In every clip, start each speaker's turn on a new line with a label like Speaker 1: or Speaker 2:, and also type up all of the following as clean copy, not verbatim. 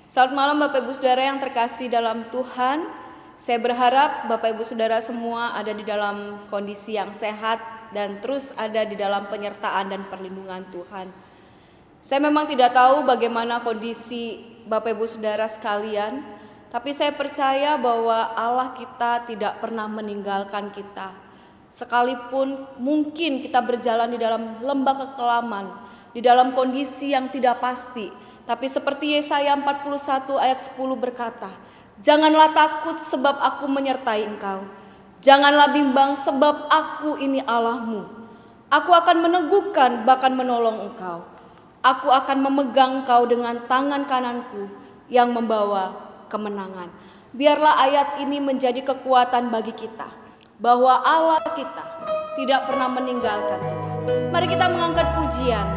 Speaker 1: Selamat malam Bapak Ibu Saudara yang terkasih dalam Tuhan. Saya berharap Bapak Ibu Saudara semua ada di dalam kondisi yang sehat dan terus ada di dalam penyertaan dan perlindungan Tuhan. Saya memang tidak tahu bagaimana kondisi Bapak Ibu Saudara sekalian, tapi saya percaya bahwa Allah kita tidak pernah meninggalkan kita. Sekalipun mungkin kita berjalan di dalam lembah kekelaman, di dalam kondisi yang tidak pasti, tapi seperti Yesaya 41 ayat 10 berkata, "Janganlah takut sebab aku menyertai engkau. Janganlah bimbang sebab aku ini Allahmu. Aku akan meneguhkan bahkan menolong engkau. Aku akan memegang engkau dengan tangan kananku yang membawa kemenangan." Biarlah ayat ini menjadi kekuatan bagi kita, bahwa Allah kita tidak pernah meninggalkan kita. Mari kita mengangkat pujian.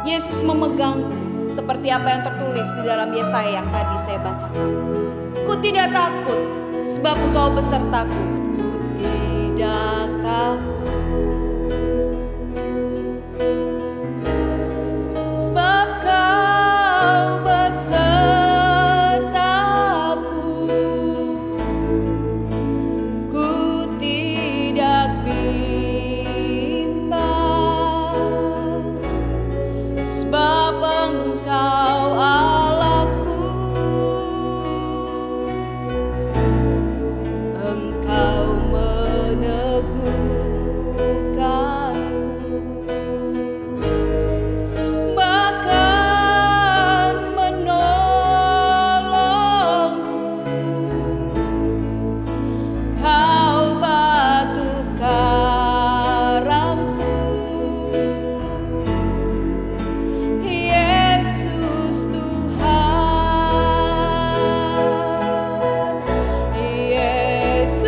Speaker 1: Yesus memegangku, seperti apa yang tertulis di dalam Yesaya yang tadi saya bacakan. Ku tidak takut sebab engkau besertaku. Ku tidak takut sebab kau besertaku. Ku tidak bimbang sebab engkau Allahku. Engkau meneguhkanku, bahkan menolongku. Kau batu karangku, Yesus Tuhan. Yesus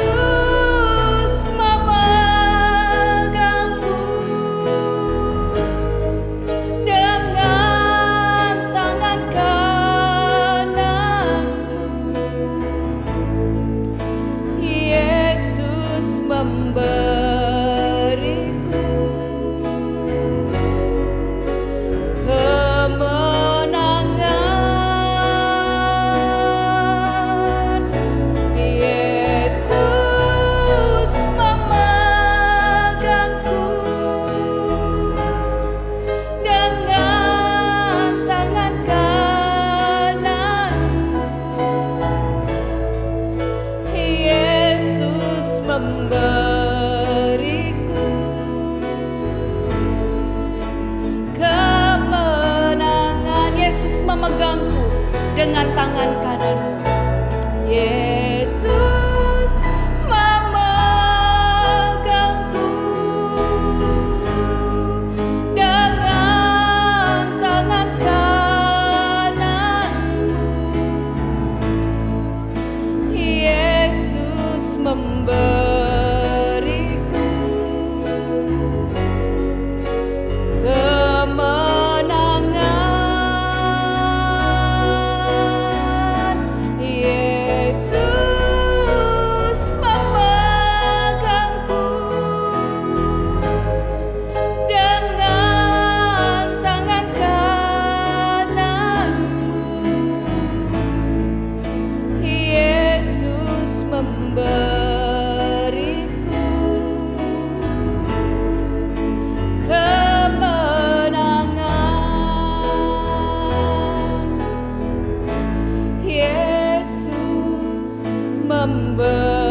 Speaker 1: memegangku dengan tangan kananmu. Yesus memberiku kemenangan. Yesus memegangku dengan tangan kananmu. Yesus memberiku kemenangan. Yesus memegangku dengan tangan kananmu. Yesus memegangku dengan tangan kananmu. Yesus memberiku kemenangan. Yesus memegangku dengan tangan kananmu. Yesus memberiku kemenangan. Yesus memberiku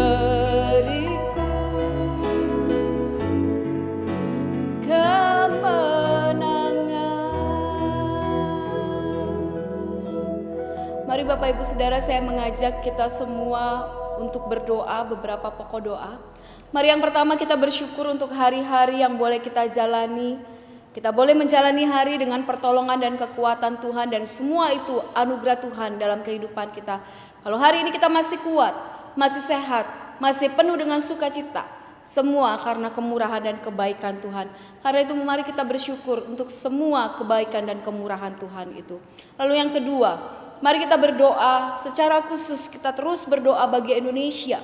Speaker 1: kemenangan. Mari Bapak Ibu Saudara, saya mengajak kita semua untuk berdoa beberapa pokok doa. Mari yang pertama kita bersyukur untuk hari-hari yang boleh kita jalani. Kita boleh menjalani hari dengan pertolongan dan kekuatan Tuhan, dan semua itu anugerah Tuhan dalam kehidupan kita. Kalau hari ini kita masih kuat, masih sehat, masih penuh dengan sukacita, semua karena kemurahan dan kebaikan Tuhan. Karena itu mari kita bersyukur untuk semua kebaikan dan kemurahan Tuhan itu. Lalu yang kedua, mari kita berdoa secara khusus, kita terus berdoa bagi Indonesia.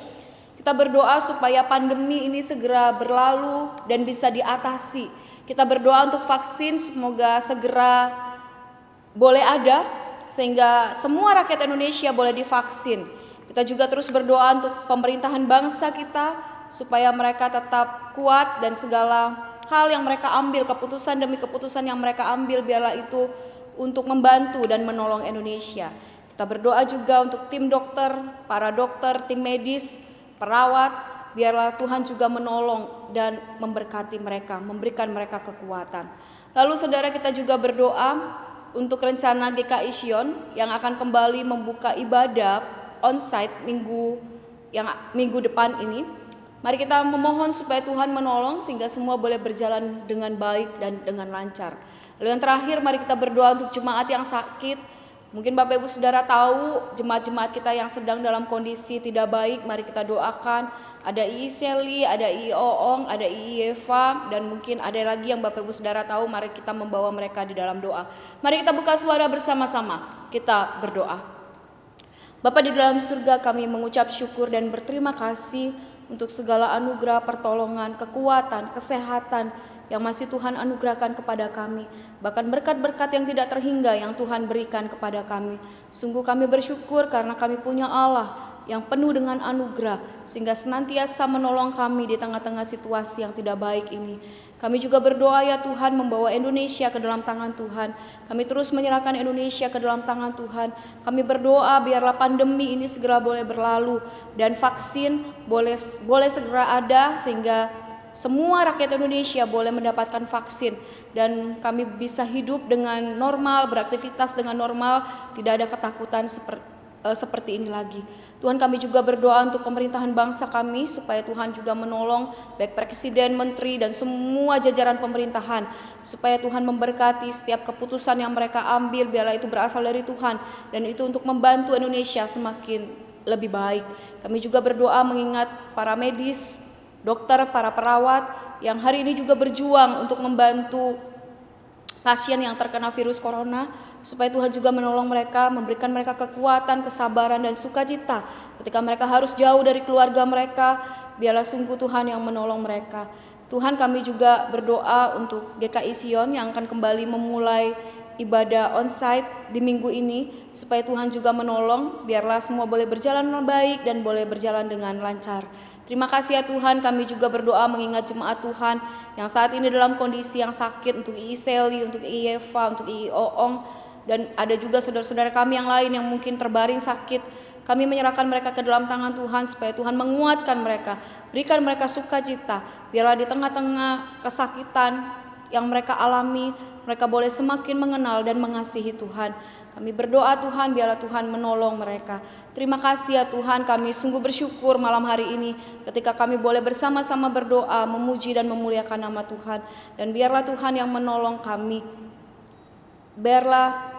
Speaker 1: Kita berdoa supaya pandemi ini segera berlalu dan bisa diatasi. Kita berdoa untuk vaksin, semoga segera boleh ada sehingga semua rakyat Indonesia boleh divaksin. Kita juga terus berdoa untuk pemerintahan bangsa kita supaya mereka tetap kuat dan segala hal yang mereka ambil, keputusan demi keputusan yang mereka ambil, biarlah itu untuk membantu dan menolong Indonesia. Kita berdoa juga untuk tim dokter, para dokter, tim medis, perawat, biarlah Tuhan juga menolong dan memberkati mereka, memberikan mereka kekuatan. Lalu saudara, kita juga berdoa untuk rencana GKI Sion yang akan kembali membuka ibadah onsite minggu depan ini. Mari kita memohon supaya Tuhan menolong sehingga semua boleh berjalan dengan baik dan dengan lancar. Lalu yang terakhir, mari kita berdoa untuk jemaat yang sakit. Mungkin Bapak Ibu Saudara tahu jemaat-jemaat kita yang sedang dalam kondisi tidak baik, mari kita doakan. Ada II Seli, ada II Oong, ada II Eva, dan mungkin ada lagi yang Bapak Ibu Saudara tahu, mari kita membawa mereka di dalam doa. Mari kita buka suara bersama-sama, kita berdoa. Bapa di dalam surga, kami mengucap syukur dan berterima kasih untuk segala anugerah, pertolongan, kekuatan, kesehatan yang masih Tuhan anugerahkan kepada kami. Bahkan berkat-berkat yang tidak terhingga yang Tuhan berikan kepada kami. Sungguh kami bersyukur karena kami punya Allah yang penuh dengan anugerah, sehingga senantiasa menolong kami di tengah-tengah situasi yang tidak baik ini. Kami juga berdoa ya Tuhan, membawa Indonesia ke dalam tangan Tuhan. Kami terus menyerahkan Indonesia ke dalam tangan Tuhan. Kami berdoa biarlah pandemi ini segera boleh berlalu dan vaksin boleh segera ada, sehingga semua rakyat Indonesia boleh mendapatkan vaksin dan kami bisa hidup dengan normal, beraktivitas dengan normal, tidak ada ketakutan seperti ini lagi. Tuhan, kami juga berdoa untuk pemerintahan bangsa kami supaya Tuhan juga menolong baik presiden, menteri dan semua jajaran pemerintahan, supaya Tuhan memberkati setiap keputusan yang mereka ambil, biarlah itu berasal dari Tuhan dan itu untuk membantu Indonesia semakin lebih baik. Kami juga berdoa mengingat para medis, dokter, para perawat yang hari ini juga berjuang untuk membantu pasien yang terkena virus corona, supaya Tuhan juga menolong mereka, memberikan mereka kekuatan, kesabaran dan sukacita ketika mereka harus jauh dari keluarga mereka. Biarlah sungguh Tuhan yang menolong mereka. Tuhan, kami juga berdoa untuk GKI Sion yang akan kembali memulai ibadah onsite di minggu ini, supaya Tuhan juga menolong, biarlah semua boleh berjalan baik dan boleh berjalan dengan lancar. Terima kasih ya Tuhan, kami juga berdoa mengingat jemaat Tuhan yang saat ini dalam kondisi yang sakit, untuk II Seli, untuk II Eva, untuk II Oong, dan ada juga saudara-saudara kami yang lain yang mungkin terbaring sakit. Kami menyerahkan mereka ke dalam tangan Tuhan supaya Tuhan menguatkan mereka, berikan mereka sukacita. Biarlah di tengah-tengah kesakitan yang mereka alami, mereka boleh semakin mengenal dan mengasihi Tuhan. Kami berdoa Tuhan, biarlah Tuhan menolong mereka. Terima kasih ya Tuhan, kami sungguh bersyukur malam hari ini ketika kami boleh bersama-sama berdoa, memuji dan memuliakan nama Tuhan. Dan biarlah Tuhan yang menolong kami. Biarlah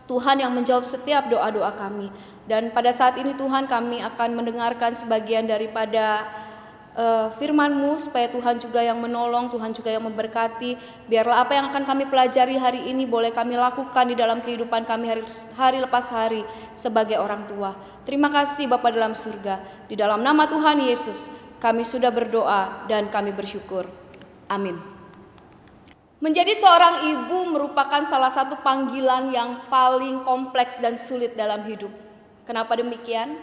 Speaker 1: Tuhan yang menjawab setiap doa-doa kami. Dan pada saat ini Tuhan, kami akan mendengarkan sebagian daripada firman-Mu, supaya Tuhan juga yang menolong, Tuhan juga yang memberkati. Biarlah apa yang akan kami pelajari hari ini boleh kami lakukan di dalam kehidupan kami hari lepas hari sebagai orang tua. Terima kasih Bapa dalam surga. Di dalam nama Tuhan Yesus kami sudah berdoa dan kami bersyukur. Amin. Menjadi seorang ibu merupakan salah satu panggilan yang paling kompleks dan sulit dalam hidup. Kenapa demikian?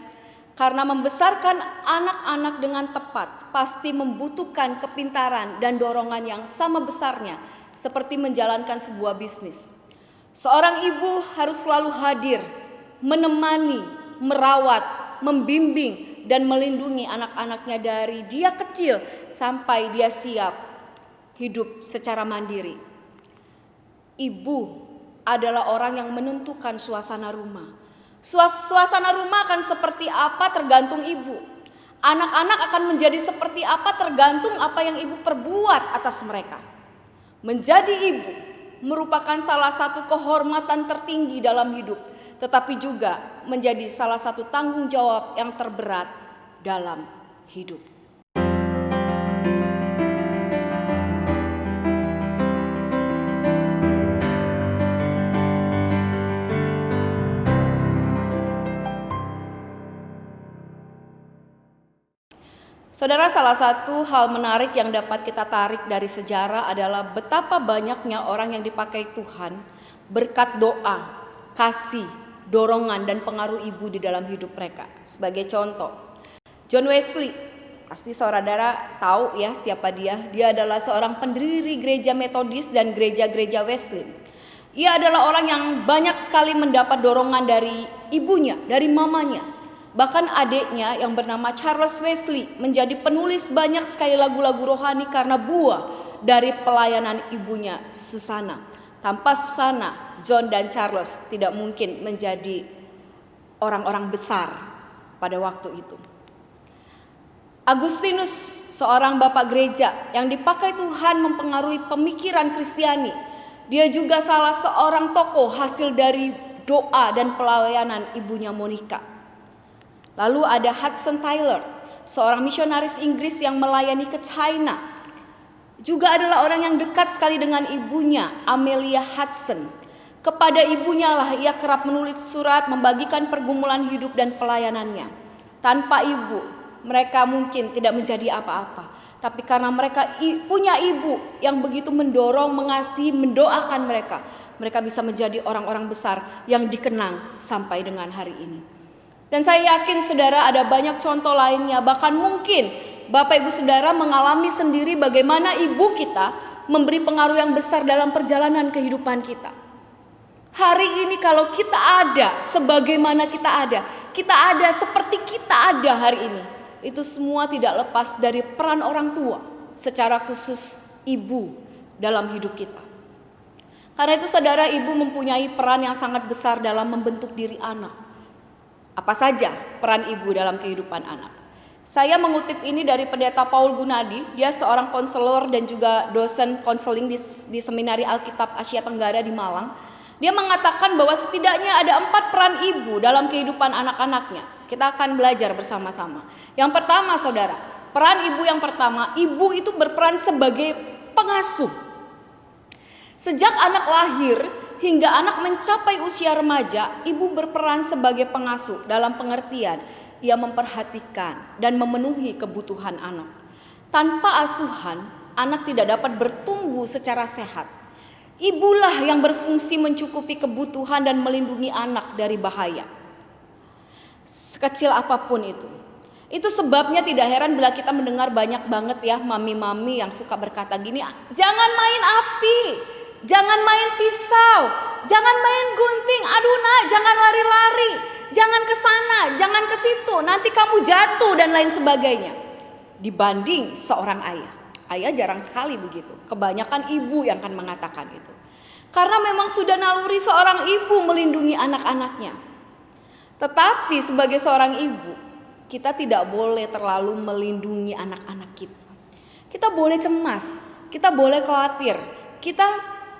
Speaker 1: Karena membesarkan anak-anak dengan tepat pasti membutuhkan kepintaran dan dorongan yang sama besarnya seperti menjalankan sebuah bisnis. Seorang ibu harus selalu hadir, menemani, merawat, membimbing, dan melindungi anak-anaknya dari dia kecil sampai dia siap hidup secara mandiri. Ibu adalah orang yang menentukan suasana rumah. Suasana rumah akan seperti apa tergantung ibu. Anak-anak akan menjadi seperti apa tergantung apa yang ibu perbuat atas mereka. Menjadi ibu merupakan salah satu kehormatan tertinggi dalam hidup, tetapi juga menjadi salah satu tanggung jawab yang terberat dalam hidup. Saudara, salah satu hal menarik yang dapat kita tarik dari sejarah adalah betapa banyaknya orang yang dipakai Tuhan berkat doa, kasih, dorongan dan pengaruh ibu di dalam hidup mereka. Sebagai contoh, John Wesley, pasti saudara tahu ya siapa dia. Dia adalah seorang pendiri gereja Metodis dan gereja-gereja Wesley. Ia adalah orang yang banyak sekali mendapat dorongan dari ibunya, dari mamanya. Bahkan adiknya yang bernama Charles Wesley menjadi penulis banyak sekali lagu-lagu rohani karena buah dari pelayanan ibunya Susana. Tanpa Susana, John dan Charles tidak mungkin menjadi orang-orang besar pada waktu itu. Agustinus, seorang bapak gereja yang dipakai Tuhan mempengaruhi pemikiran Kristiani. Dia juga salah seorang tokoh hasil dari doa dan pelayanan ibunya Monica. Lalu ada Hudson Taylor, seorang misionaris Inggris yang melayani ke China. Juga adalah orang yang dekat sekali dengan ibunya, Amelia Hudson. Kepada ibunya lah ia kerap menulis surat, membagikan pergumulan hidup dan pelayanannya. Tanpa ibu, mereka mungkin tidak menjadi apa-apa. Tapi karena mereka punya ibu yang begitu mendorong, mengasihi, mendoakan mereka, mereka bisa menjadi orang-orang besar yang dikenang sampai dengan hari ini. Dan saya yakin saudara ada banyak contoh lainnya. Bahkan mungkin Bapak Ibu Saudara mengalami sendiri bagaimana ibu kita memberi pengaruh yang besar dalam perjalanan kehidupan kita. Hari ini kalau kita ada sebagaimana kita ada seperti kita ada hari ini. Itu semua tidak lepas dari peran orang tua, secara khusus ibu dalam hidup kita. Karena itu saudara, ibu mempunyai peran yang sangat besar dalam membentuk diri anak. Apa saja peran ibu dalam kehidupan anak? Saya mengutip ini dari Pendeta Paul Gunadi. Dia seorang konselor dan juga dosen konseling di Seminari Alkitab Asia Tenggara di Malang. Dia mengatakan bahwa setidaknya ada 4 peran ibu dalam kehidupan anak-anaknya. Kita akan belajar bersama-sama. Yang pertama saudara, peran ibu yang pertama, ibu itu berperan sebagai pengasuh. Sejak anak lahir hingga anak mencapai usia remaja, ibu berperan sebagai pengasuh dalam pengertian ia memperhatikan dan memenuhi kebutuhan anak. Tanpa asuhan, anak tidak dapat bertumbuh secara sehat. Ibulah yang berfungsi mencukupi kebutuhan dan melindungi anak dari bahaya, sekecil apapun itu. Itu sebabnya tidak heran bila kita mendengar banyak banget ya mami-mami yang suka berkata gini, jangan main api, jangan main pisau, jangan main gunting, aduh nak jangan lari-lari, jangan ke sana, jangan ke situ, nanti kamu jatuh dan lain sebagainya. Dibanding seorang ayah. Ayah jarang sekali begitu. Kebanyakan ibu yang akan mengatakan itu. Karena memang sudah naluri seorang ibu melindungi anak-anaknya. Tetapi sebagai seorang ibu, kita tidak boleh terlalu melindungi anak-anak kita. Kita boleh cemas, kita boleh khawatir,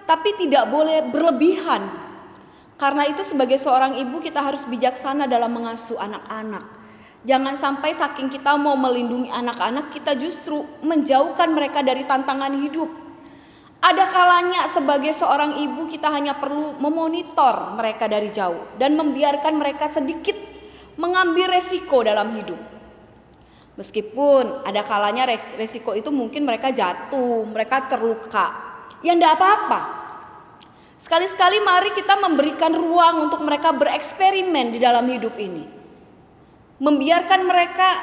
Speaker 1: tapi tidak boleh berlebihan. Karena itu sebagai seorang ibu kita harus bijaksana dalam mengasuh anak-anak. Jangan sampai saking kita mau melindungi anak-anak, kita justru menjauhkan mereka dari tantangan hidup. Ada kalanya sebagai seorang ibu kita hanya perlu memonitor mereka dari jauh dan membiarkan mereka sedikit mengambil resiko dalam hidup. Meskipun ada kalanya resiko itu mungkin mereka jatuh, mereka terluka. Ya enggak apa-apa. Sekali-sekali mari kita memberikan ruang untuk mereka bereksperimen di dalam hidup ini. Membiarkan mereka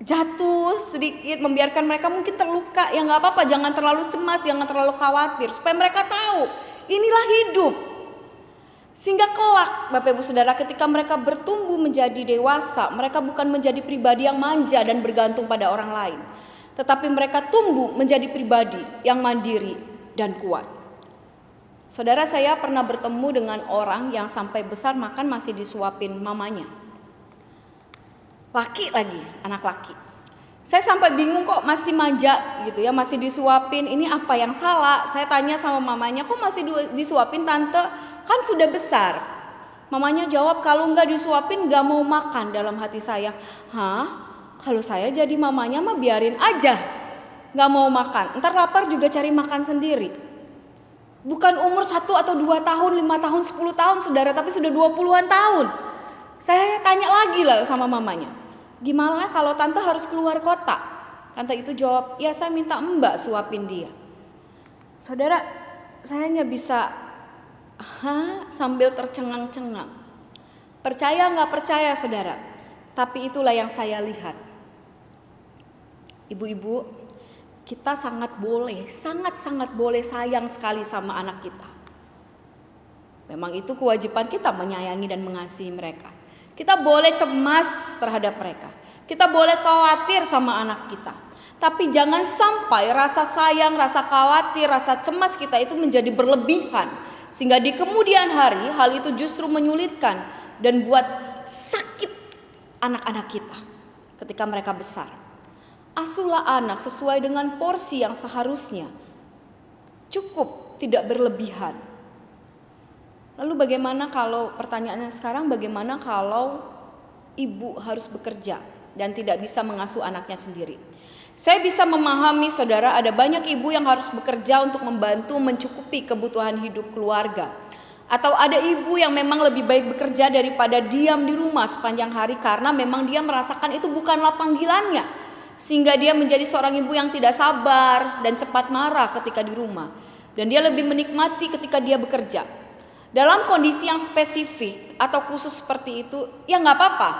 Speaker 1: jatuh sedikit, membiarkan mereka mungkin terluka, ya gak apa-apa, jangan terlalu cemas, jangan terlalu khawatir. Supaya mereka tahu, inilah hidup. Sehingga kelak Bapak Ibu Saudara ketika mereka bertumbuh menjadi dewasa, mereka bukan menjadi pribadi yang manja dan bergantung pada orang lain. Tetapi mereka tumbuh menjadi pribadi yang mandiri dan kuat. Saudara, saya pernah bertemu dengan orang yang sampai besar makan masih disuapin mamanya. Laki lagi, anak laki. Saya sampai bingung kok masih manja gitu ya, masih disuapin. Ini apa yang salah? Saya tanya sama mamanya, kok masih disuapin tante? Kan sudah besar. Mamanya jawab, kalau nggak disuapin nggak mau makan. Dalam hati saya, kalau saya jadi mamanya mah biarin aja, nggak mau makan. Ntar lapar juga cari makan sendiri. Bukan umur 1 atau 2 tahun, 5 tahun, 10 tahun saudara, tapi sudah 20-an tahun. Saya tanya lagi lah sama mamanya, gimana kalau tante harus keluar kota? Tante itu jawab, ya saya minta mbak suapin dia. Saudara, saya hanya bisa sambil tercengang-cengang. Percaya nggak percaya saudara, tapi itulah yang saya lihat. Ibu-ibu, kita sangat boleh sayang sekali sama anak kita. Memang itu kewajiban kita menyayangi dan mengasihi mereka. Kita boleh cemas terhadap mereka. Kita boleh khawatir sama anak kita. Tapi jangan sampai rasa sayang, rasa khawatir, rasa cemas kita itu menjadi berlebihan. Sehingga di kemudian hari hal itu justru menyulitkan dan buat sakit anak-anak kita ketika mereka besar. Asuhlah anak sesuai dengan porsi yang seharusnya. Cukup, tidak berlebihan. Lalu bagaimana kalau pertanyaannya sekarang, bagaimana kalau ibu harus bekerja dan tidak bisa mengasuh anaknya sendiri? Saya bisa memahami saudara, ada banyak ibu yang harus bekerja untuk membantu mencukupi kebutuhan hidup keluarga. Atau ada ibu yang memang lebih baik bekerja daripada diam di rumah sepanjang hari karena memang dia merasakan itu bukanlah panggilannya. Sehingga dia menjadi seorang ibu yang tidak sabar dan cepat marah ketika di rumah. Dan dia lebih menikmati ketika dia bekerja. Dalam kondisi yang spesifik atau khusus seperti itu, ya gak apa-apa.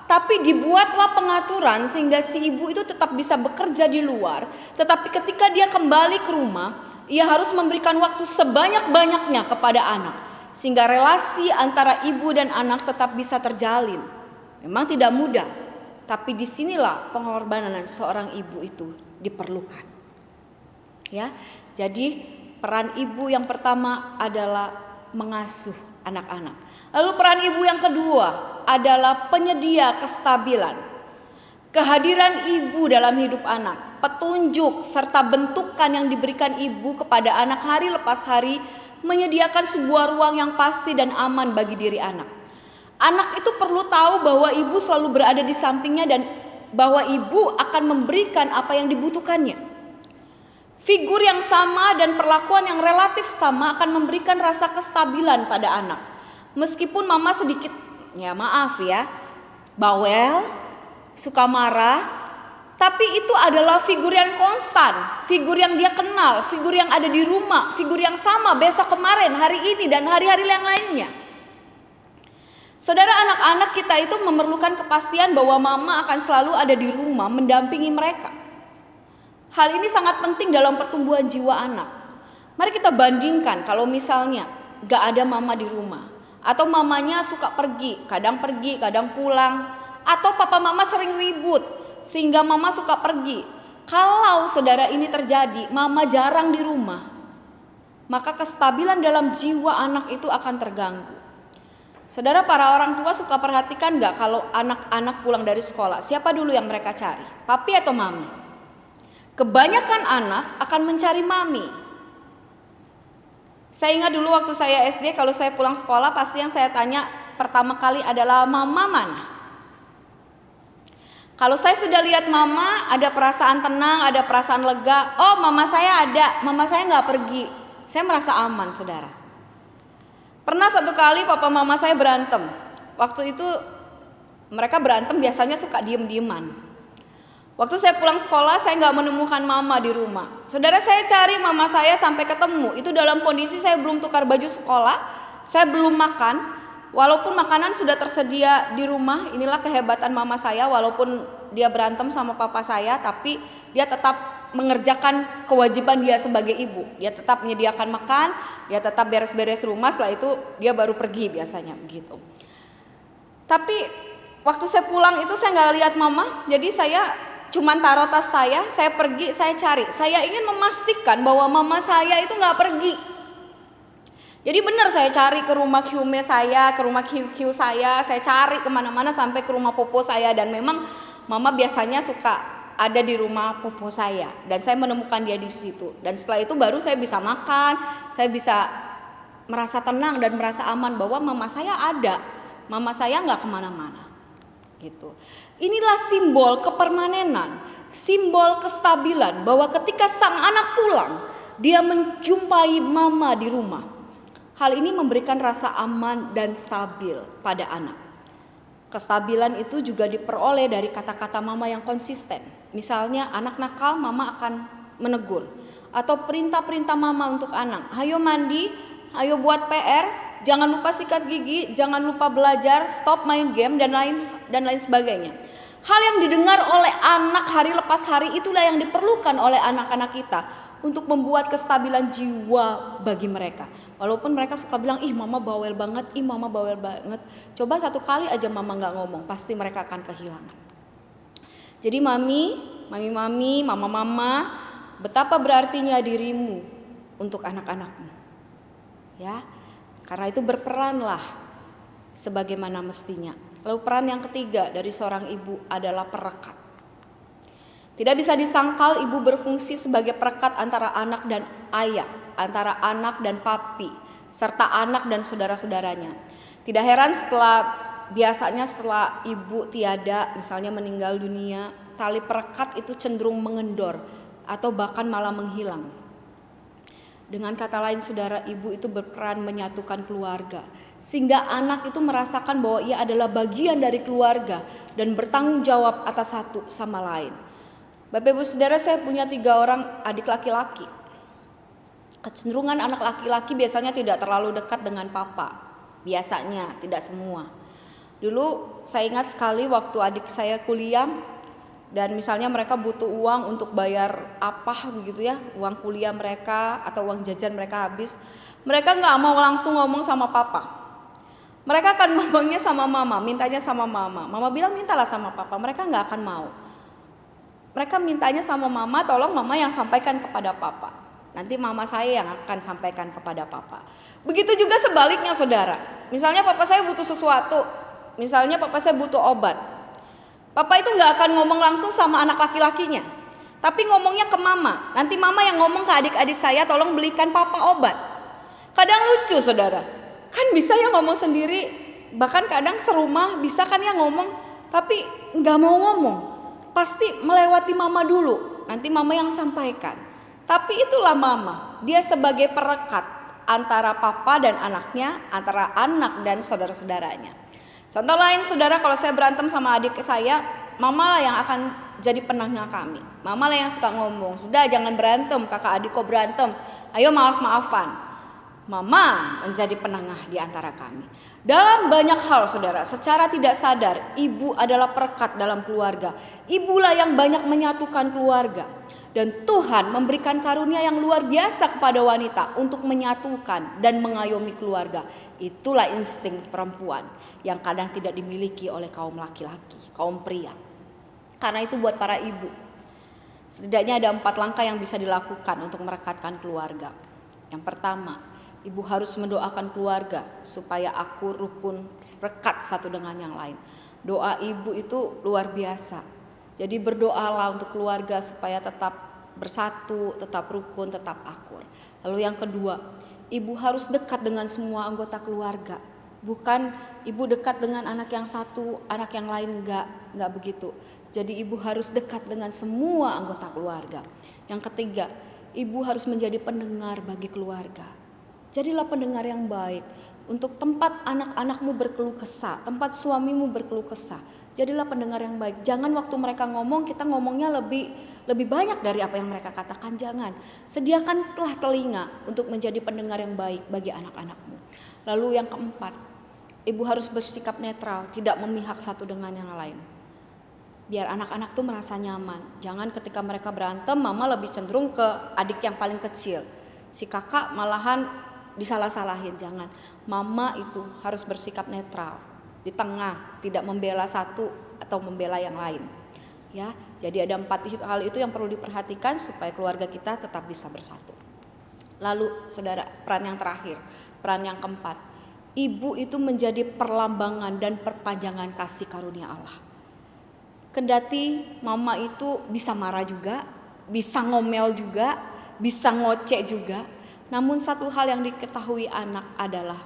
Speaker 1: Tapi dibuatlah pengaturan sehingga si ibu itu tetap bisa bekerja di luar. Tetapi ketika dia kembali ke rumah, ia harus memberikan waktu sebanyak-banyaknya kepada anak. Sehingga relasi antara ibu dan anak tetap bisa terjalin. Memang tidak mudah. Tapi disinilah pengorbanan seorang ibu itu diperlukan. Ya, jadi peran ibu yang pertama adalah mengasuh anak-anak. Lalu peran ibu yang kedua adalah penyedia kestabilan. Kehadiran ibu dalam hidup anak, petunjuk serta bentukan yang diberikan ibu kepada anak hari lepas hari menyediakan sebuah ruang yang pasti dan aman bagi diri anak. Anak itu perlu tahu bahwa ibu selalu berada di sampingnya dan bahwa ibu akan memberikan apa yang dibutuhkannya. Figur yang sama dan perlakuan yang relatif sama akan memberikan rasa kestabilan pada anak. Meskipun mama sedikit, ya maaf ya, bawel, suka marah, tapi itu adalah figur yang konstan, figur yang dia kenal, figur yang ada di rumah, figur yang sama besok, kemarin, hari ini dan hari-hari yang lainnya. Saudara, anak-anak kita itu memerlukan kepastian bahwa mama akan selalu ada di rumah mendampingi mereka. Hal ini sangat penting dalam pertumbuhan jiwa anak. Mari kita bandingkan kalau misalnya gak ada mama di rumah. Atau mamanya suka pergi, kadang pulang. Atau papa mama sering ribut sehingga mama suka pergi. Kalau saudara ini terjadi, mama jarang di rumah, maka kestabilan dalam jiwa anak itu akan terganggu. Saudara, para orang tua suka perhatikan gak kalau anak-anak pulang dari sekolah, siapa dulu yang mereka cari? Papi atau mami? Kebanyakan anak akan mencari mami. Saya ingat dulu waktu saya SD, kalau saya pulang sekolah pasti yang saya tanya pertama kali adalah mama mana? Kalau saya sudah lihat mama, ada perasaan tenang, ada perasaan lega. Oh, mama saya ada, mama saya gak pergi. Saya merasa aman, saudara. Pernah satu kali papa mama saya berantem. Waktu itu mereka berantem biasanya suka diem-dieman. Waktu saya pulang sekolah saya gak menemukan mama di rumah. Saudara, saya cari mama saya sampai ketemu. Itu dalam kondisi saya belum tukar baju sekolah, saya belum makan. Walaupun makanan sudah tersedia di rumah, inilah kehebatan mama saya. Walaupun dia berantem sama papa saya, tapi dia tetap mengerjakan kewajiban dia sebagai ibu. Dia tetap menyediakan makan, dia tetap beres-beres rumah, setelah itu dia baru pergi biasanya begitu. Tapi waktu saya pulang itu saya gak lihat mama, jadi saya cuman taruh tas saya pergi, saya cari. Saya ingin memastikan bahwa mama saya itu gak pergi. Jadi benar saya cari ke rumah Hyume saya, ke rumah Kyu saya cari kemana-mana sampai ke rumah popo saya. Dan memang mama biasanya suka ada di rumah popo saya dan saya menemukan dia di situ. Dan setelah itu baru saya bisa makan, saya bisa merasa tenang dan merasa aman bahwa mama saya ada, mama saya nggak kemana-mana gitu. Inilah simbol kepermanenan, simbol kestabilan bahwa ketika sang anak pulang dia menjumpai mama di rumah. Hal ini memberikan rasa aman dan stabil pada anak. Kestabilan itu juga diperoleh dari kata-kata mama yang konsisten. Misalnya anak nakal, mama akan menegur. Atau perintah-perintah mama untuk anak, ayo mandi, ayo buat PR, jangan lupa sikat gigi, jangan lupa belajar, stop main game dan lain sebagainya. Hal yang didengar oleh anak hari lepas hari itulah yang diperlukan oleh anak-anak kita untuk membuat kestabilan jiwa bagi mereka. Walaupun mereka suka bilang, ih mama bawel banget, ih mama bawel banget. Coba satu kali aja mama gak ngomong, pasti mereka akan kehilangan. Jadi mami, mama, betapa berartinya dirimu untuk anak-anakmu. Ya, karena itu berperanlah sebagaimana mestinya. Lalu peran yang ketiga dari seorang ibu adalah perekat. Tidak bisa disangkal ibu berfungsi sebagai perekat antara anak dan ayah, antara anak dan papi, serta anak dan saudara-saudaranya. Tidak heran biasanya setelah ibu tiada, misalnya meninggal dunia, tali perekat itu cenderung mengendor atau bahkan malah menghilang. Dengan kata lain saudara, ibu itu berperan menyatukan keluarga, sehingga anak itu merasakan bahwa ia adalah bagian dari keluarga dan bertanggung jawab atas satu sama lain. Bapak ibu saudara, saya punya 3 orang adik laki-laki. Kecenderungan anak laki-laki biasanya tidak terlalu dekat dengan papa. Biasanya, tidak semua. Dulu saya ingat sekali waktu adik saya kuliah, dan misalnya mereka butuh uang untuk bayar apa begitu ya, uang kuliah mereka atau uang jajan mereka habis, mereka gak mau langsung ngomong sama papa. Mereka akan ngomongnya sama mama, mintanya sama mama. Mama bilang mintalah sama papa, mereka gak akan mau. Mereka mintanya sama mama, tolong mama yang sampaikan kepada papa. Nanti mama saya yang akan sampaikan kepada papa. Begitu juga sebaliknya saudara. Misalnya papa saya butuh sesuatu, misalnya papa saya butuh obat. Papa itu gak akan ngomong langsung sama anak laki-lakinya, tapi ngomongnya ke mama. Nanti mama yang ngomong ke adik-adik saya, tolong belikan papa obat. Kadang lucu saudara, kan bisa ya ngomong sendiri. Bahkan kadang serumah bisa kan ya ngomong, tapi gak mau ngomong. Pasti melewati mama dulu, nanti mama yang sampaikan. Tapi itulah mama, dia sebagai perekat antara papa dan anaknya, antara anak dan saudara-saudaranya. Contoh lain saudara, kalau saya berantem sama adik saya, mama lah yang akan jadi penengah kami. Mama lah yang suka ngomong, sudah jangan berantem, kakak adik kok berantem, ayo maaf-maafan. Mama menjadi penengah di antara kami. Dalam banyak hal saudara, secara tidak sadar, ibu adalah perekat dalam keluarga. Ibulah yang banyak menyatukan keluarga. Dan Tuhan memberikan karunia yang luar biasa kepada wanita untuk menyatukan dan mengayomi keluarga. Itulah insting perempuan yang kadang tidak dimiliki oleh kaum laki-laki, kaum pria. Karena itu buat para ibu, setidaknya ada 4 langkah yang bisa dilakukan untuk merekatkan keluarga. Yang pertama, ibu harus mendoakan keluarga supaya akur, rukun, rekat satu dengan yang lain. Doa ibu itu luar biasa. Jadi berdoalah untuk keluarga supaya tetap bersatu, tetap rukun, tetap akur. Lalu yang kedua, ibu harus dekat dengan semua anggota keluarga. Bukan ibu dekat dengan anak yang satu, anak yang lain enggak begitu. Jadi ibu harus dekat dengan semua anggota keluarga. Yang ketiga, ibu harus menjadi pendengar bagi keluarga. Jadilah pendengar yang baik. Untuk tempat anak-anakmu berkeluh kesah, tempat suamimu berkeluh kesah, jadilah pendengar yang baik. Jangan waktu mereka ngomong, kita ngomongnya lebih banyak dari apa yang mereka katakan. Jangan. Sediakanlah telinga untuk menjadi pendengar yang baik bagi anak-anakmu. Lalu yang keempat, ibu harus bersikap netral, tidak memihak satu dengan yang lain. Biar anak-anak tuh merasa nyaman. Jangan ketika mereka berantem, mama lebih cenderung ke adik yang paling kecil. Si kakak malahan disalah-salahin. Jangan. Mama itu harus bersikap netral, di tengah, tidak membela satu atau membela yang lain. Ya, jadi ada 4 hal itu yang perlu diperhatikan supaya keluarga kita tetap bisa bersatu. Lalu saudara, peran yang terakhir, peran yang keempat, ibu itu menjadi perlambangan dan perpanjangan kasih karunia Allah. Kendati mama itu bisa marah juga, bisa ngomel juga, bisa ngoceh juga, namun satu hal yang diketahui anak adalah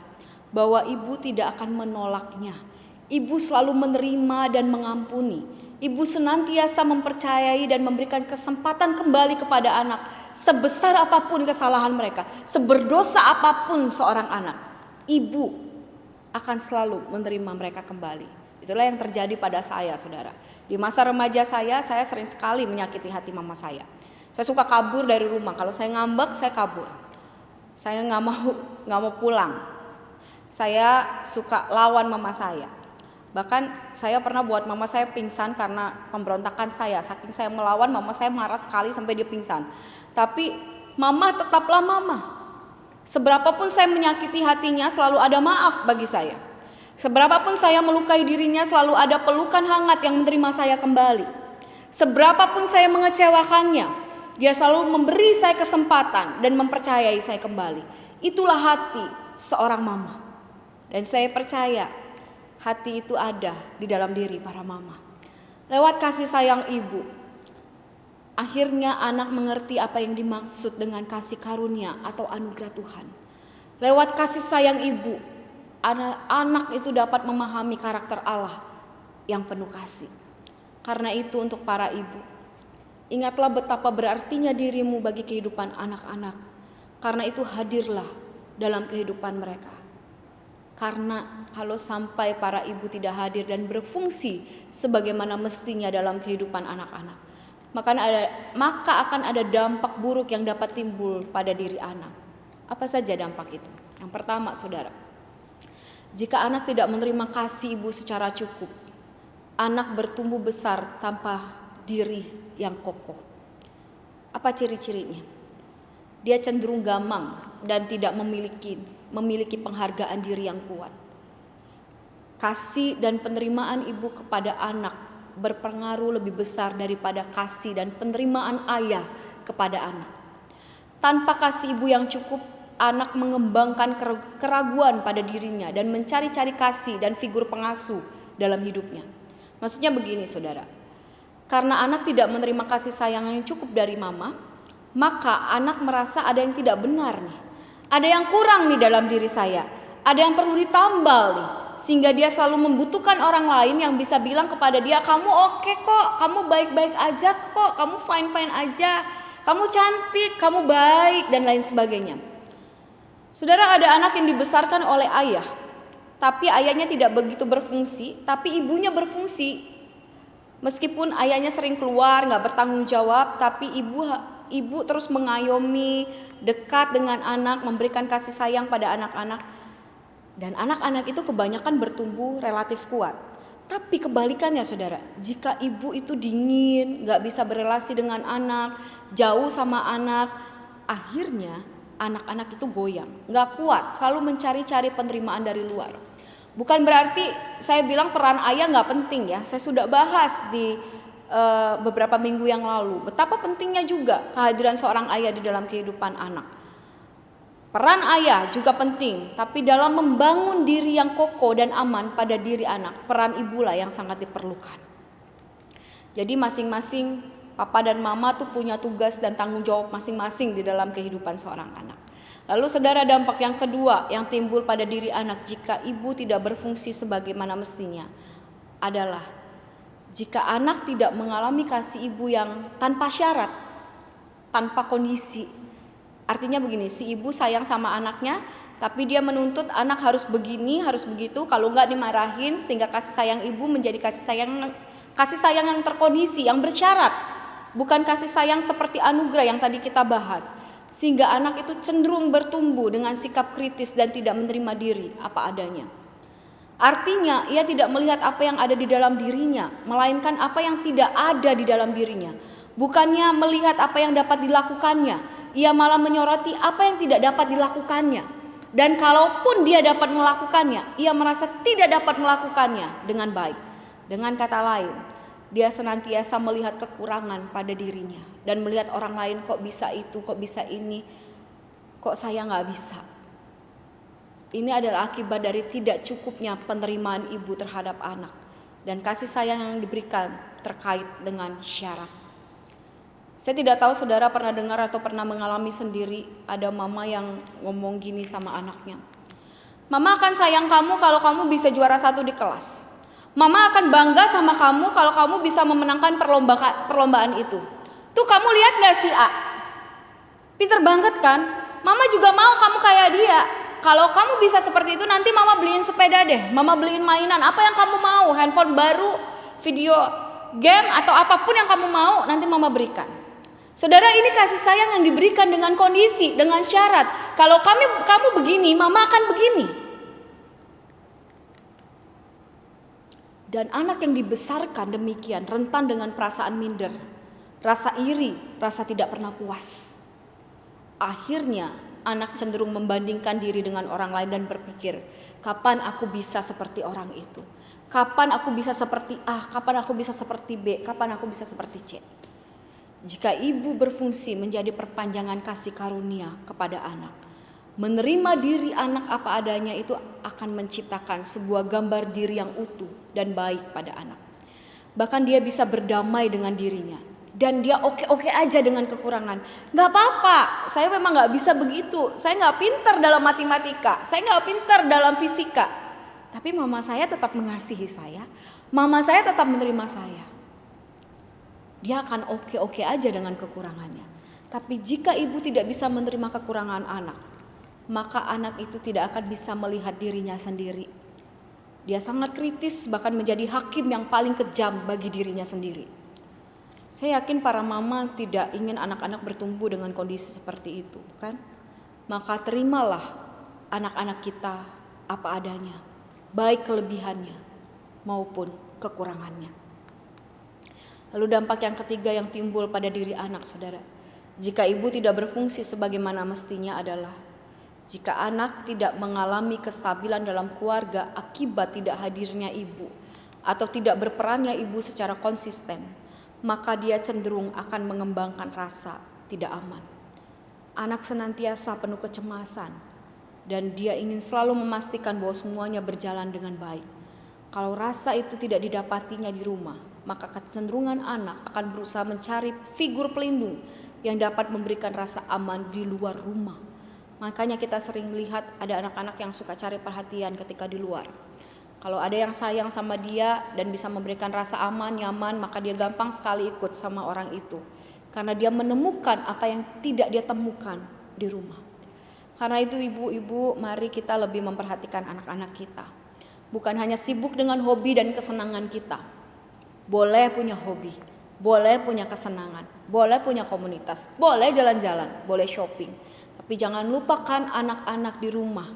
Speaker 1: bahwa ibu tidak akan menolaknya. Ibu selalu menerima dan mengampuni. Ibu senantiasa mempercayai dan memberikan kesempatan kembali kepada anak. Sebesar apapun kesalahan mereka, seberdosa apapun seorang anak, ibu akan selalu menerima mereka kembali. Itulah yang terjadi pada saya saudara. Di masa remaja saya sering sekali menyakiti hati mama saya. Saya suka kabur dari rumah. Kalau saya ngambek, saya kabur. Saya nggak mau pulang. Saya suka lawan mama saya. Bahkan saya pernah buat mama saya pingsan karena pemberontakan saya. Saking saya melawan, mama saya marah sekali sampai dia pingsan. Tapi mama tetaplah mama. Seberapapun saya menyakiti hatinya, selalu ada maaf bagi saya. Seberapapun saya melukai dirinya, selalu ada pelukan hangat yang menerima saya kembali. Seberapapun saya mengecewakannya, dia selalu memberi saya kesempatan dan mempercayai saya kembali. Itulah hati seorang mama. Dan saya percaya hati itu ada di dalam diri para mama. Lewat kasih sayang ibu, akhirnya anak mengerti apa yang dimaksud dengan kasih karunia atau anugerah Tuhan. Lewat kasih sayang ibu, anak itu dapat memahami karakter Allah yang penuh kasih. Karena itu untuk para ibu, ingatlah betapa berartinya dirimu bagi kehidupan anak-anak. Karena itu hadirlah dalam kehidupan mereka. Karena kalau sampai para ibu tidak hadir dan berfungsi sebagaimana mestinya dalam kehidupan anak-anak, maka akan ada dampak buruk yang dapat timbul pada diri anak. Apa saja dampak itu? Yang pertama, saudara, jika anak tidak menerima kasih ibu secara cukup, anak bertumbuh besar tanpa diri yang kokoh. Apa ciri-cirinya? Dia cenderung gamang dan tidak memiliki penghargaan diri yang kuat. Kasih dan penerimaan ibu kepada anak berpengaruh lebih besar daripada kasih dan penerimaan ayah kepada anak. Tanpa kasih ibu yang cukup, anak mengembangkan keraguan pada dirinya dan mencari-cari kasih dan figur pengasuh dalam hidupnya. Maksudnya begini, saudara. Karena anak tidak menerima kasih sayang yang cukup dari mama, maka anak merasa ada yang tidak benar nih. Ada yang kurang nih dalam diri saya. Ada yang perlu ditambal nih. Sehingga dia selalu membutuhkan orang lain yang bisa bilang kepada dia, kamu oke kok, kamu baik-baik aja kok, kamu fine-fine aja, kamu cantik, kamu baik, dan lain sebagainya. Saudara, ada anak yang dibesarkan oleh ayah, tapi ayahnya tidak begitu berfungsi, tapi ibunya berfungsi. Meskipun ayahnya sering keluar, gak bertanggung jawab, tapi ibu terus mengayomi, dekat dengan anak, memberikan kasih sayang pada anak-anak. Dan anak-anak itu kebanyakan bertumbuh relatif kuat. Tapi kebalikannya, saudara, jika ibu itu dingin, gak bisa berelasi dengan anak, jauh sama anak, akhirnya anak-anak itu goyang, gak kuat, selalu mencari-cari penerimaan dari luar. Bukan berarti saya bilang peran ayah gak penting ya. Saya sudah bahas di beberapa minggu yang lalu betapa pentingnya juga kehadiran seorang ayah di dalam kehidupan anak. Peran ayah juga penting, tapi dalam membangun diri yang kokoh dan aman pada diri anak, peran ibulah yang sangat diperlukan. Jadi masing-masing papa dan mama tuh punya tugas dan tanggung jawab masing-masing di dalam kehidupan seorang anak. Lalu saudara, dampak yang kedua yang timbul pada diri anak jika ibu tidak berfungsi sebagaimana mestinya adalah jika anak tidak mengalami kasih ibu yang tanpa syarat, tanpa kondisi. Artinya begini, si ibu sayang sama anaknya, tapi dia menuntut anak harus begini, harus begitu, kalau enggak dimarahin, sehingga kasih sayang ibu menjadi kasih sayang yang terkondisi, yang bersyarat. Bukan kasih sayang seperti anugerah yang tadi kita bahas. Sehingga anak itu cenderung bertumbuh dengan sikap kritis dan tidak menerima diri apa adanya. Artinya ia tidak melihat apa yang ada di dalam dirinya, melainkan apa yang tidak ada di dalam dirinya. Bukannya melihat apa yang dapat dilakukannya, ia malah menyoroti apa yang tidak dapat dilakukannya. Dan kalaupun dia dapat melakukannya, ia merasa tidak dapat melakukannya dengan baik. Dengan kata lain, dia senantiasa melihat kekurangan pada dirinya dan melihat orang lain kok bisa itu, kok bisa ini, kok saya gak bisa. Ini adalah akibat dari tidak cukupnya penerimaan ibu terhadap anak dan kasih sayang yang diberikan terkait dengan syarat. Saya tidak tahu saudara pernah dengar atau pernah mengalami sendiri ada mama yang ngomong gini sama anaknya. Mama akan sayang kamu kalau kamu bisa juara 1 di kelas. Mama akan bangga sama kamu kalau kamu bisa memenangkan perlombaan itu. Tuh kamu lihat gak si A? Pinter banget kan? Mama juga mau kamu kayak dia. Kalau kamu bisa seperti itu, nanti mama beliin sepeda deh, mama beliin mainan, apa yang kamu mau, handphone baru, video game atau apapun yang kamu mau, nanti mama berikan. Saudara, ini kasih sayang yang diberikan dengan kondisi, dengan syarat. Kalau kamu begini, mama akan begini. Dan anak yang dibesarkan demikian rentan dengan perasaan minder, rasa iri, rasa tidak pernah puas. Akhirnya anak cenderung membandingkan diri dengan orang lain dan berpikir, kapan aku bisa seperti orang itu? Kapan aku bisa seperti A? Kapan aku bisa seperti B? Kapan aku bisa seperti C? Jika ibu berfungsi menjadi perpanjangan kasih karunia kepada anak, menerima diri anak apa adanya itu akan menciptakan sebuah gambar diri yang utuh dan baik pada anak. Bahkan dia bisa berdamai dengan dirinya. Dan dia oke-oke aja dengan kekurangan. Gak apa-apa, saya memang gak bisa begitu. Saya gak pintar dalam matematika, saya gak pintar dalam fisika. Tapi mama saya tetap mengasihi saya, mama saya tetap menerima saya. Dia akan oke-oke aja dengan kekurangannya. Tapi jika ibu tidak bisa menerima kekurangan anak, maka anak itu tidak akan bisa melihat dirinya sendiri. Dia sangat kritis, bahkan menjadi hakim yang paling kejam bagi dirinya sendiri. Saya yakin para mama tidak ingin anak-anak bertumbuh dengan kondisi seperti itu, kan? Maka terimalah anak-anak kita apa adanya, baik kelebihannya maupun kekurangannya. Lalu dampak yang ketiga yang timbul pada diri anak, saudara, jika ibu tidak berfungsi sebagaimana mestinya adalah jika anak tidak mengalami kestabilan dalam keluarga akibat tidak hadirnya ibu atau tidak berperannya ibu secara konsisten, maka dia cenderung akan mengembangkan rasa tidak aman. Anak senantiasa penuh kecemasan dan dia ingin selalu memastikan bahwa semuanya berjalan dengan baik. Kalau rasa itu tidak didapatinya di rumah, maka kecenderungan anak akan berusaha mencari figur pelindung yang dapat memberikan rasa aman di luar rumah. Makanya kita sering lihat ada anak-anak yang suka cari perhatian ketika di luar. Kalau ada yang sayang sama dia dan bisa memberikan rasa aman, nyaman, maka dia gampang sekali ikut sama orang itu. Karena dia menemukan apa yang tidak dia temukan di rumah. Karena itu ibu-ibu, mari kita lebih memperhatikan anak-anak kita. Bukan hanya sibuk dengan hobi dan kesenangan kita. Boleh punya hobi, boleh punya kesenangan, boleh punya komunitas, boleh jalan-jalan, boleh shopping. Tapi jangan lupakan anak-anak di rumah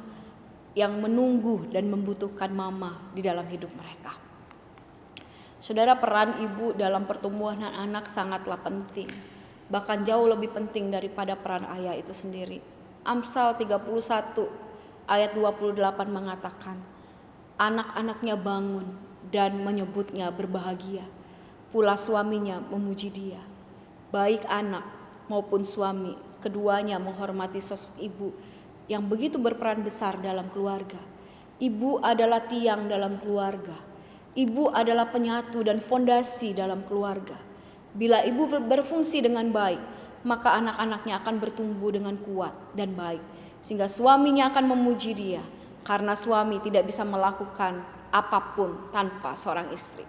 Speaker 1: yang menunggu dan membutuhkan mama di dalam hidup mereka. Saudara, peran ibu dalam pertumbuhan anak sangatlah penting. Bahkan jauh lebih penting daripada peran ayah itu sendiri. Amsal 31 ayat 28 mengatakan, anak-anaknya bangun dan menyebutnya berbahagia, pula suaminya memuji dia. Baik anak maupun suami, keduanya menghormati sosok ibu yang begitu berperan besar dalam keluarga. Ibu adalah tiang dalam keluarga. Ibu adalah penyatu dan fondasi dalam keluarga. Bila ibu berfungsi dengan baik, maka anak-anaknya akan bertumbuh dengan kuat dan baik. Sehingga suaminya akan memuji dia. Karena suami tidak bisa melakukan apapun tanpa seorang istri.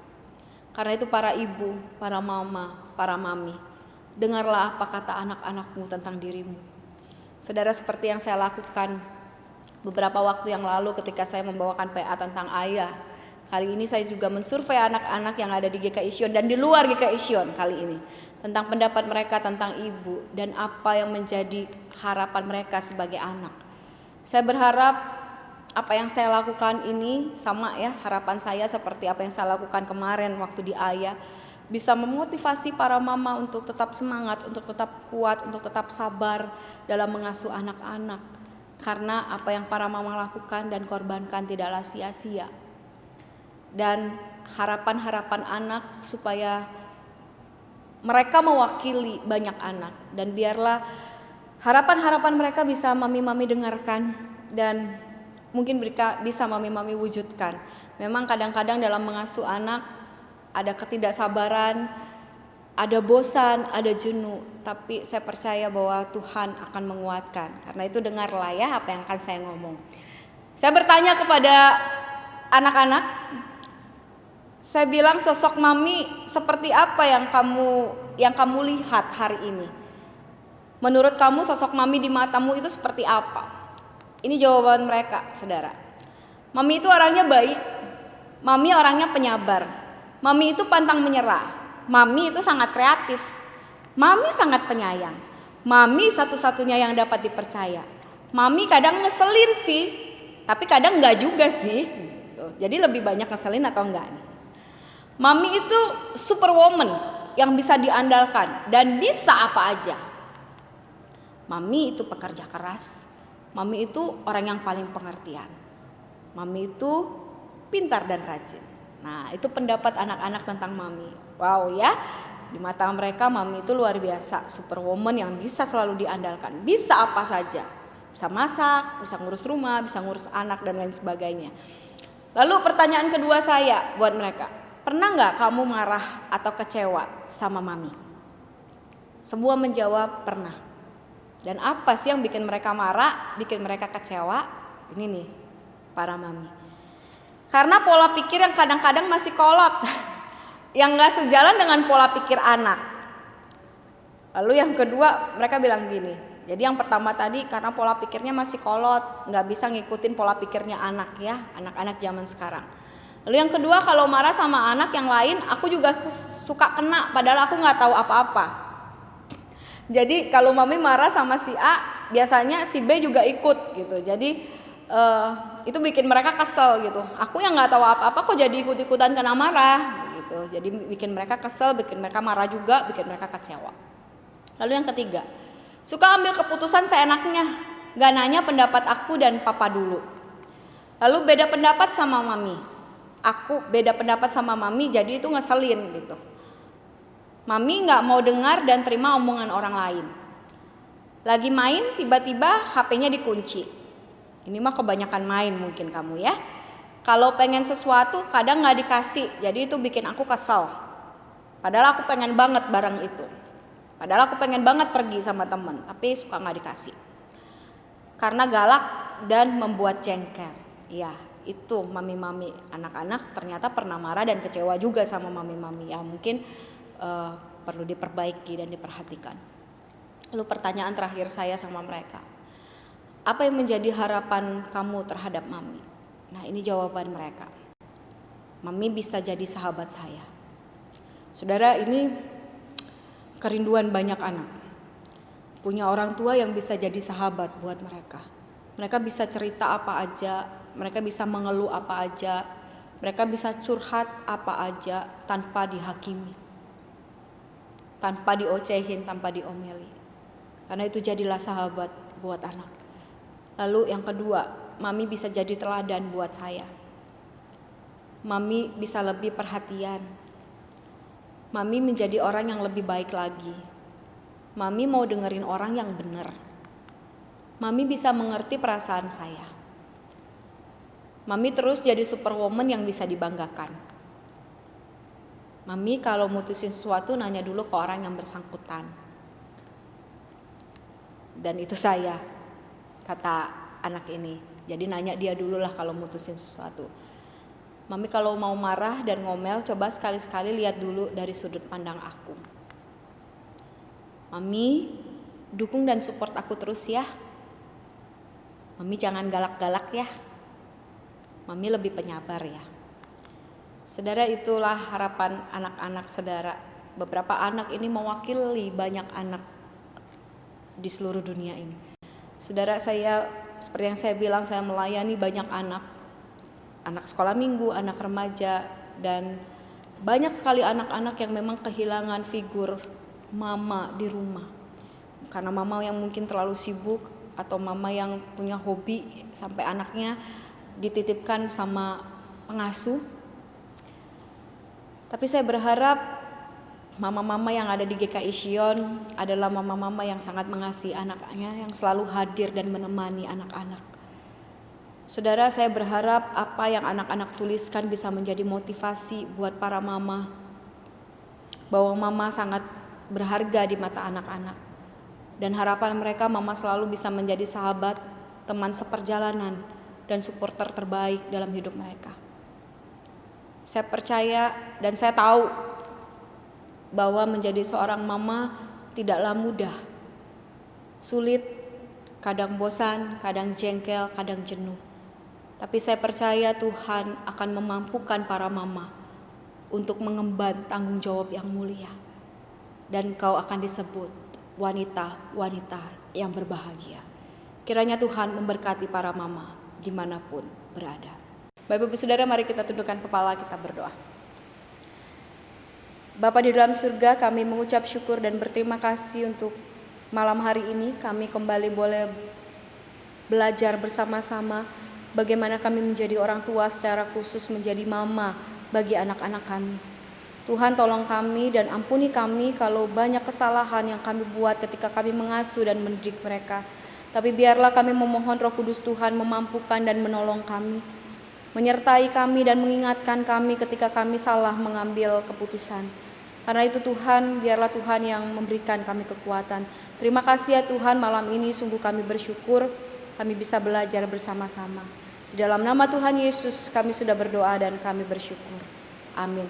Speaker 1: Karena itu para ibu, para mama, para mami, dengarlah apa kata anak-anakmu tentang dirimu. Saudara, seperti yang saya lakukan beberapa waktu yang lalu ketika saya membawakan PA tentang ayah. Kali ini saya juga mensurvei anak-anak yang ada di GKI Sion dan di luar GKI Sion kali ini. Tentang pendapat mereka tentang ibu dan apa yang menjadi harapan mereka sebagai anak. Saya berharap apa yang saya lakukan ini sama ya, harapan saya seperti apa yang saya lakukan kemarin waktu di Ayah. Bisa memotivasi para mama untuk tetap semangat, untuk tetap kuat, untuk tetap sabar dalam mengasuh anak-anak. Karena apa yang para mama lakukan dan korbankan tidaklah sia-sia. Dan harapan-harapan anak supaya mereka mewakili banyak anak. Dan biarlah harapan-harapan mereka bisa mami-mami dengarkan dan mungkin bisa mami-mami wujudkan. Memang kadang-kadang dalam mengasuh anak ada ketidaksabaran, ada bosan, ada jenuh. Tapi saya percaya bahwa Tuhan akan menguatkan. Karena itu dengarlah ya apa yang akan saya ngomong. Saya bertanya kepada anak-anak. Saya bilang, sosok mami seperti apa yang kamu lihat hari ini? Menurut kamu sosok mami di matamu itu seperti apa? Ini jawaban mereka, saudara. Mami itu orangnya baik. Mami orangnya penyabar. Mami itu pantang menyerah. Mami itu sangat kreatif. Mami sangat penyayang. Mami satu-satunya yang dapat dipercaya. Mami kadang ngeselin sih, tapi kadang enggak juga sih. Jadi lebih banyak ngeselin atau enggak nih. Mami itu superwoman yang bisa diandalkan dan bisa apa aja. Mami itu pekerja keras. Mami itu orang yang paling pengertian. Mami itu pintar dan rajin. Nah, itu pendapat anak-anak tentang Mami. Wow ya, di mata mereka Mami itu luar biasa, superwoman yang bisa selalu diandalkan. Bisa apa saja. Bisa masak, bisa ngurus rumah, bisa ngurus anak dan lain sebagainya. Lalu pertanyaan kedua saya buat mereka. Pernah gak kamu marah atau kecewa sama Mami? Semua menjawab pernah. Dan apa sih yang bikin mereka marah, bikin mereka kecewa? Ini nih, para Mami. Karena pola pikir yang kadang-kadang masih kolot. Yang gak sejalan dengan pola pikir anak. Lalu yang kedua mereka bilang gini. Jadi yang pertama tadi karena pola pikirnya masih kolot, gak bisa ngikutin pola pikirnya anak ya, anak-anak zaman sekarang. Lalu yang kedua, kalau marah sama anak yang lain, aku juga suka kena padahal aku gak tahu apa-apa. Jadi kalau Mami marah sama si A, biasanya si B juga ikut gitu. Jadi itu bikin mereka kesel gitu. Aku yang nggak tahu apa-apa kok jadi ikut-ikutan kena marah gitu. Jadi bikin mereka kesel, bikin mereka marah juga, bikin mereka kecewa. Lalu yang ketiga, suka ambil keputusan seenaknya, nggak nanya pendapat aku dan papa dulu. Lalu beda pendapat sama Mami. Aku beda pendapat sama Mami, jadi itu ngeselin gitu. Mami gak mau dengar dan terima omongan orang lain. Lagi main tiba-tiba HP-nya dikunci. Ini mah kebanyakan main mungkin kamu ya. Kalau pengen sesuatu kadang gak dikasih, jadi itu bikin aku kesel. Padahal aku pengen banget barang itu. Padahal aku pengen banget pergi sama temen, tapi suka gak dikasih. Karena galak dan membuat jengkel. Ya, itu mami-mami anak-anak ternyata pernah marah dan kecewa juga sama mami-mami. Ya mungkin perlu diperbaiki dan diperhatikan. Lalu pertanyaan terakhir saya sama mereka, apa yang menjadi harapan kamu terhadap Mami? Nah, ini jawaban mereka. Mami bisa jadi sahabat saya. Saudara, ini kerinduan banyak anak. Punya orang tua yang bisa jadi sahabat buat mereka. Mereka bisa cerita apa aja, mereka bisa mengeluh apa aja, mereka bisa curhat apa aja tanpa dihakimi, tanpa diocehin, tanpa diomeli. Karena itu jadilah sahabat buat anak. Lalu yang kedua, Mami bisa jadi teladan buat saya. Mami bisa lebih perhatian. Mami menjadi orang yang lebih baik lagi. Mami mau dengerin orang yang benar. Mami bisa mengerti perasaan saya. Mami terus jadi superwoman yang bisa dibanggakan. Mami kalau mutusin sesuatu nanya dulu ke orang yang bersangkutan. Dan itu saya, kata anak ini. Jadi nanya dia dulu lah kalau mutusin sesuatu. Mami kalau mau marah dan ngomel, coba sekali-sekali lihat dulu dari sudut pandang aku. Mami dukung dan support aku terus ya. Mami jangan galak-galak ya. Mami lebih penyabar ya. Saudara, itulah harapan anak-anak saudara. Beberapa anak ini mewakili banyak anak di seluruh dunia ini. Saudara, saya seperti yang saya bilang, saya melayani banyak anak. Anak sekolah minggu, anak remaja, dan banyak sekali anak-anak yang memang kehilangan figur mama di rumah. Karena mama yang mungkin terlalu sibuk, atau mama yang punya hobi sampai anaknya dititipkan sama pengasuh. Tapi saya berharap mama-mama yang ada di GKI Sion adalah mama-mama yang sangat mengasihi anaknya, yang selalu hadir dan menemani anak-anak. Saudara, saya berharap apa yang anak-anak tuliskan bisa menjadi motivasi buat para mama, bahwa mama sangat berharga di mata anak-anak. Dan harapan mereka mama selalu bisa menjadi sahabat, teman seperjalanan, dan supporter terbaik dalam hidup mereka. Saya percaya dan saya tahu bahwa menjadi seorang mama tidaklah mudah. Sulit, kadang bosan, kadang jengkel, kadang jenuh. Tapi saya percaya Tuhan akan memampukan para mama untuk mengemban tanggung jawab yang mulia. dan kau akan disebut wanita-wanita yang berbahagia. Kiranya Tuhan memberkati para mama dimanapun berada. Bapak Ibu Saudara, mari kita tundukkan kepala, kita berdoa. Bapa di dalam surga, kami mengucap syukur dan berterima kasih untuk malam hari ini. Kami kembali boleh belajar bersama-sama bagaimana kami menjadi orang tua, secara khusus menjadi mama bagi anak-anak kami. Tuhan, tolong kami dan ampuni kami kalau banyak kesalahan yang kami buat ketika kami mengasuh dan mendidik mereka. Tapi biarlah kami memohon Roh Kudus Tuhan memampukan dan menolong kami, menyertai kami dan mengingatkan kami ketika kami salah mengambil keputusan. Karena itu Tuhan, biarlah Tuhan yang memberikan kami kekuatan. Terima kasih ya Tuhan, malam ini sungguh kami bersyukur kami bisa belajar bersama-sama. Di dalam nama Tuhan Yesus kami sudah berdoa dan kami bersyukur. Amin.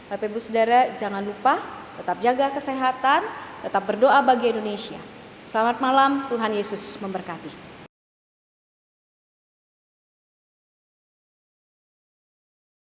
Speaker 1: Bapak Ibu Saudara, jangan lupa tetap jaga kesehatan, tetap berdoa bagi Indonesia. Selamat malam, Tuhan Yesus memberkati.